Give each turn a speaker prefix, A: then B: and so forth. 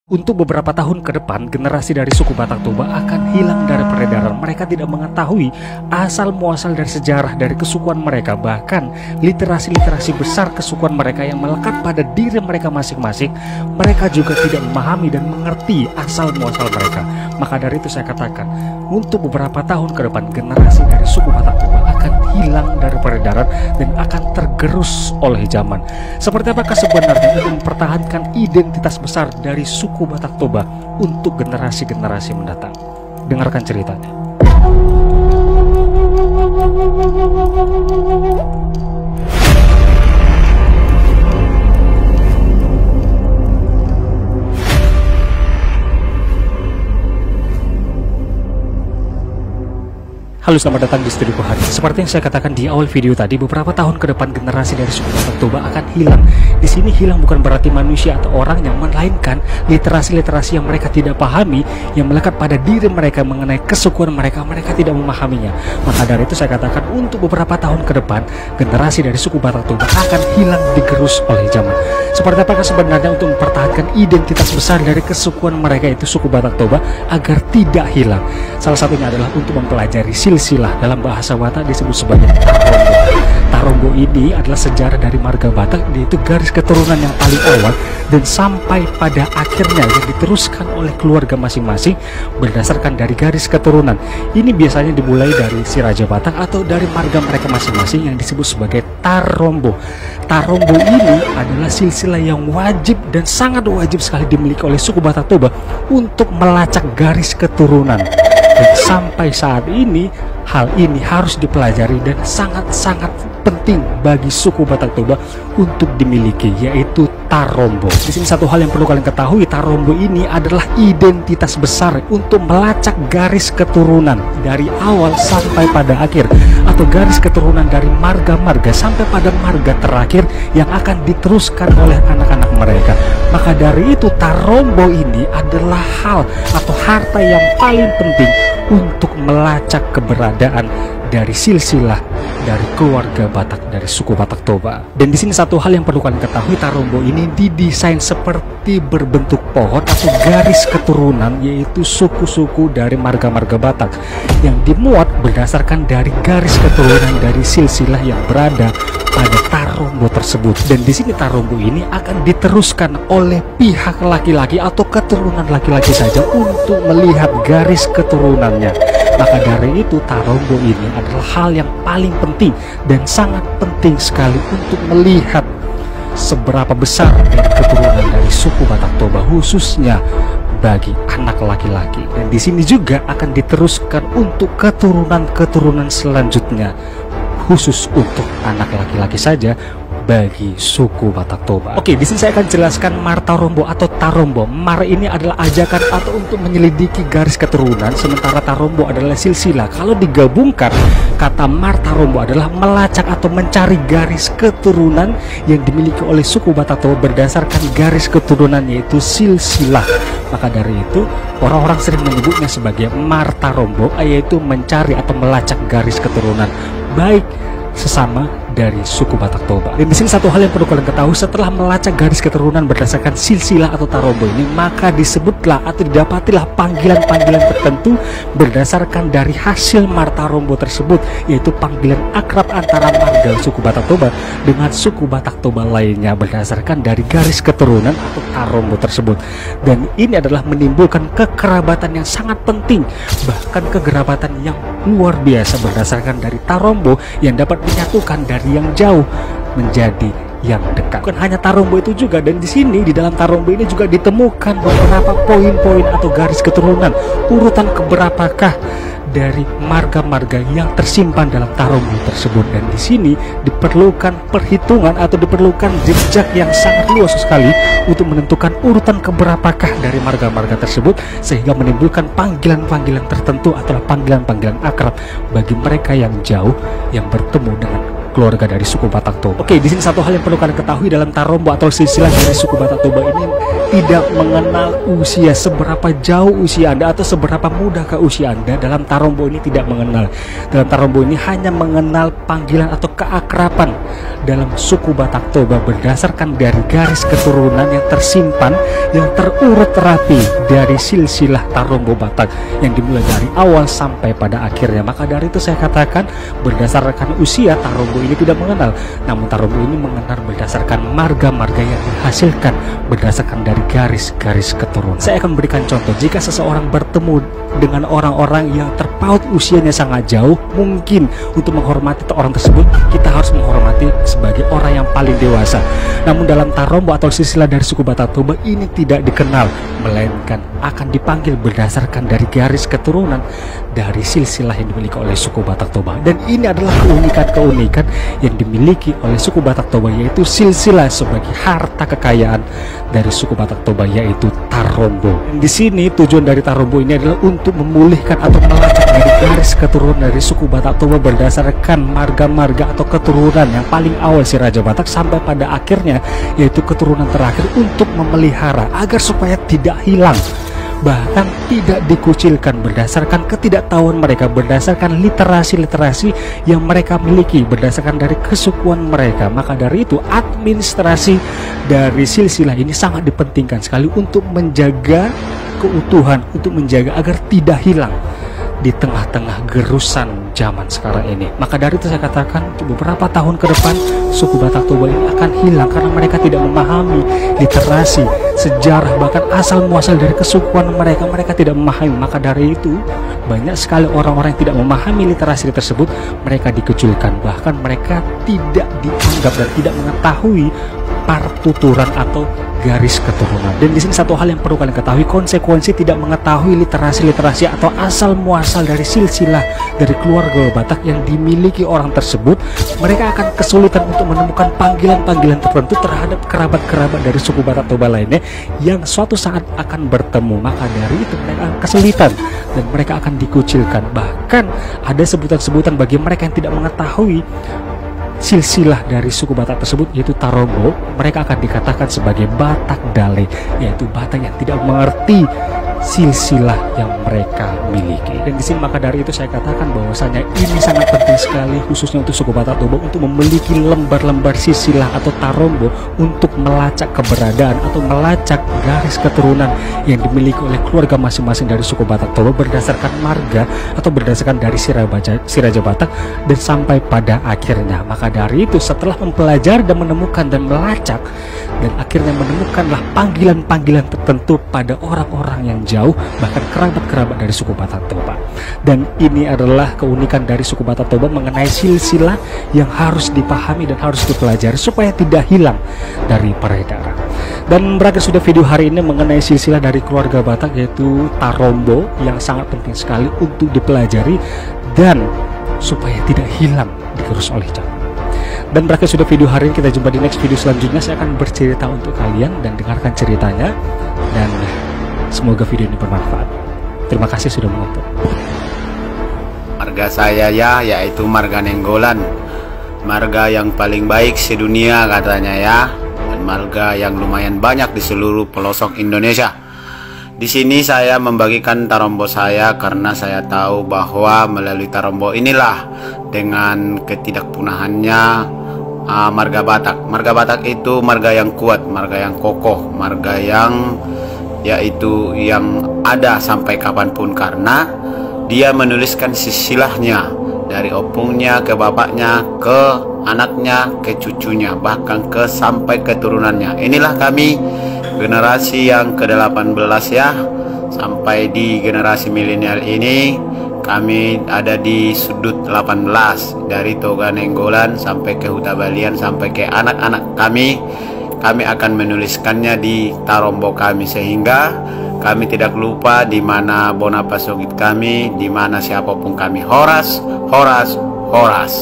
A: Untuk beberapa tahun ke depan, generasi dari suku Batak Toba akan hilang dari peredaran. Mereka tidak mengetahui asal-muasal dari sejarah dari kesukuan mereka. Bahkan literasi-literasi besar kesukuan mereka yang melekat pada diri mereka masing-masing, mereka juga tidak memahami dan mengerti asal-muasal mereka. Maka dari itu saya katakan, untuk beberapa tahun ke depan, generasi dari suku Batak Toba akan hilang dari peredaran dan akan tergerus oleh zaman. Seperti apakah sebenarnya untuk mempertahankan identitas besar dari suku Batak Toba untuk generasi-generasi mendatang? Dengarkan ceritanya. Halo, selamat datang di Studio Kohari. Seperti yang saya katakan di awal video tadi, beberapa tahun ke depan generasi dari suku Batak Toba akan hilang. Di sini hilang bukan berarti manusia atau orangnya, melainkan literasi-literasi yang mereka tidak pahami, yang melekat pada diri mereka mengenai kesukuan mereka, mereka tidak memahaminya. Maka dari itu saya katakan, untuk beberapa tahun ke depan, generasi dari suku Batak Toba akan hilang digerus oleh zaman. Seperti apakah sebenarnya untuk mempertahankan identitas besar dari kesukuan mereka, itu suku Batak Toba, agar tidak hilang? Salah satunya adalah untuk mempelajari silsilah. Dalam bahasa Batak disebut sebagai Tarombo. Tarombo ini adalah sejarah dari marga Batak, yaitu garis keturunan yang paling awal dan sampai pada akhirnya yang diteruskan oleh keluarga masing-masing berdasarkan dari garis keturunan. Ini biasanya dimulai dari si Raja Batak atau dari marga mereka masing-masing yang disebut sebagai Tarombo. Tarombo ini adalah silsilah yang wajib dan sangat wajib sekali dimiliki oleh suku Batak Toba untuk melacak garis keturunan. Dan sampai saat ini, hal ini harus dipelajari dan sangat-sangat penting bagi suku Batak Toba untuk dimiliki, yaitu Tarombo. Di sini satu hal yang perlu kalian ketahui, Tarombo ini adalah identitas besar untuk melacak garis keturunan dari awal sampai pada akhir, atau garis keturunan dari marga-marga sampai pada marga terakhir yang akan diteruskan oleh anak-anak mereka. Maka dari itu Tarombo ini adalah hal atau harta yang paling penting untuk melacak keberadaan dari silsilah dari keluarga Batak, dari suku Batak Toba. Dan di sini satu hal yang perlu kalian ketahui, Tarombo ini didesain seperti berbentuk pohon atau garis keturunan, yaitu suku-suku dari marga-marga Batak yang dimuat berdasarkan dari garis keturunan dari silsilah yang berada pada Tarombo tersebut. Dan di sini Tarombo ini akan diteruskan oleh pihak laki-laki atau keturunan laki-laki saja untuk melihat garis keturunannya. Maka dari itu Tarombo ini adalah hal yang paling penting dan sangat penting sekali untuk melihat seberapa besar dari keturunan dari suku Batak Toba, khususnya bagi anak laki-laki. Dan di sini juga akan diteruskan untuk keturunan-keturunan selanjutnya, khusus untuk anak laki-laki saja bagi suku Batak Toba. Oke, di sini saya akan jelaskan Mar Tarombo atau Tarombo. Mar ini adalah ajakan atau untuk menyelidiki garis keturunan, sementara Tarombo adalah silsilah. Kalau digabungkan, kata Mar Tarombo adalah melacak atau mencari garis keturunan yang dimiliki oleh suku Batak Toba berdasarkan garis keturunan, yaitu silsilah. Maka dari itu orang-orang sering menyebutnya sebagai Mar Tarombo, yaitu mencari atau melacak garis keturunan baik sesama dari suku Batak Toba. Dan di sini satu hal yang perlu kalian ketahui, setelah melacak garis keturunan berdasarkan silsilah atau Tarombo ini, maka disebutlah atau didapatilah panggilan-panggilan tertentu berdasarkan dari hasil Mar Tarombo tersebut, yaitu panggilan akrab antara marga suku Batak Toba dengan suku Batak Toba lainnya berdasarkan dari garis keturunan atau Tarombo tersebut. Dan ini adalah menimbulkan kekerabatan yang sangat penting, bahkan kekerabatan yang luar biasa berdasarkan dari Tarombo yang dapat menyatukan dari yang jauh menjadi yang dekat. Bukan hanya Tarombo itu juga, dan di sini di dalam Tarombo ini juga ditemukan beberapa poin-poin atau garis keturunan, urutan keberapakah dari marga-marga yang tersimpan dalam Tarombo tersebut. Dan di sini diperlukan perhitungan atau diperlukan jejak yang sangat luas sekali untuk menentukan urutan keberapakah dari marga-marga tersebut, sehingga menimbulkan panggilan-panggilan tertentu atau panggilan-panggilan akrab bagi mereka yang jauh yang bertemu dengan keluarga dari suku Batak Toba. Oke, di sini satu hal yang perlu kalian ketahui dalam Tarombo atau silsilah dari suku Batak Toba ini, tidak mengenal usia, seberapa jauh usia Anda atau seberapa muda ke usia Anda. Dalam Tarombo ini tidak mengenal. Dalam Tarombo ini hanya mengenal panggilan atau keakraban dalam suku Batak Toba berdasarkan dari garis keturunan yang tersimpan, yang terurut rapi dari silsilah Tarombo Batak yang dimulai dari awal sampai pada akhirnya. Maka dari itu saya katakan berdasarkan usia Tarombo ini tidak mengenal, namun Tarombo ini mengenal berdasarkan marga-marga yang dihasilkan berdasarkan dari garis-garis keturunan. Saya akan memberikan contoh. Jika seseorang bertemu dengan orang-orang yang terpaut usianya sangat jauh, mungkin untuk menghormati orang tersebut kita harus menghormati sebagai orang yang paling dewasa. Namun dalam Tarombo atau silsilah dari suku Batak Toba ini tidak dikenal, melainkan akan dipanggil berdasarkan dari garis keturunan dari silsilah yang dimiliki oleh suku Batak Toba. Dan ini adalah keunikan-keunikan yang dimiliki oleh suku Batak Toba, yaitu silsilah sebagai harta kekayaan dari suku Batak Toba, yaitu Tarombo. Dan di sini tujuan dari Tarombo ini adalah untuk memulihkan atau melacak dari garis keturunan dari suku Batak Toba berdasarkan marga-marga atau keturunan yang paling awal si Raja Batak sampai pada akhirnya yaitu keturunan terakhir, untuk memelihara agar supaya tidak hilang, bahkan tidak dikucilkan berdasarkan ketidaktahuan mereka, berdasarkan literasi-literasi yang mereka miliki, berdasarkan dari kesukuan mereka. Maka dari itu administrasi dari silsilah ini sangat dipentingkan sekali untuk menjaga keutuhan, untuk menjaga agar tidak hilang di tengah-tengah gerusan zaman sekarang ini. Maka dari itu saya katakan untuk beberapa tahun ke depan suku Batak Toba ini akan hilang karena mereka tidak memahami literasi, sejarah, bahkan asal muasal dari kesukuan mereka. Mereka tidak memahami. Maka dari itu banyak sekali orang-orang yang tidak memahami literasi tersebut, mereka dikucilkan, bahkan mereka tidak dianggap dan tidak mengetahui partuturan atau garis keturunan. Dan di sini satu hal yang perlu kalian ketahui, konsekuensi tidak mengetahui literasi atau asal muasal dari silsilah dari keluarga Batak yang dimiliki orang tersebut, mereka akan kesulitan untuk menemukan panggilan-panggilan tertentu terhadap kerabat-kerabat dari suku Batak Toba lainnya yang suatu saat akan bertemu. Maka dari itu mereka akan kesulitan dan mereka akan dikucilkan. Bahkan ada sebutan-sebutan bagi mereka yang tidak mengetahui silsilah dari suku Batak tersebut, yaitu Tarombo. Mereka akan dikatakan sebagai Batak Dale, yaitu Batak yang tidak mengerti silsilah yang mereka miliki. Dan di sini maka dari itu saya katakan bahwasanya ini sangat penting sekali khususnya untuk suku Batak Toba untuk memiliki lembar-lembar silsilah atau Tarombo untuk melacak keberadaan atau melacak garis keturunan yang dimiliki oleh keluarga masing-masing dari suku Batak Toba berdasarkan marga atau berdasarkan dari si Raja Batak dan sampai pada akhirnya. Maka dari itu setelah mempelajari dan menemukan dan melacak dan akhirnya menemukanlah panggilan-panggilan tertentu pada orang-orang yang jauh, bahkan kerabat-kerabat dari suku Batak Toba. Dan ini adalah keunikan dari suku Batak Toba mengenai silsilah yang harus dipahami dan harus dipelajari supaya tidak hilang dari peredaran. Dan berakhir sudah video hari ini mengenai silsilah dari keluarga Batak, yaitu Tarombo, yang sangat penting sekali untuk dipelajari dan supaya tidak hilang digerus oleh zaman. Dan berakhir sudah video hari ini, kita jumpa di next video selanjutnya. Saya akan bercerita untuk kalian dan dengarkan ceritanya, dan semoga video ini bermanfaat. Terima kasih sudah menonton.
B: Marga saya ya, yaitu marga Nenggolan, marga yang paling baik sedunia katanya ya, dan marga yang lumayan banyak di seluruh pelosok Indonesia. Di sini saya membagikan Tarombo saya karena saya tahu bahwa melalui Tarombo inilah dengan ketidakpunahannya marga Batak. Marga Batak itu marga yang kuat, marga yang kokoh, marga yang yaitu yang ada sampai kapanpun karena dia menuliskan silsilahnya dari opungnya ke bapaknya ke anaknya ke cucunya bahkan ke sampai keturunannya. Inilah kami generasi yang ke-18 ya, sampai di generasi milenial ini kami ada di sudut 18 dari Toga Nenggolan sampai ke Huta Balian sampai ke anak-anak kami akan menuliskannya di Tarombo kami sehingga kami tidak lupa di mana Bona Pasogit kami, di mana siapapun kami. Horas, horas, horas.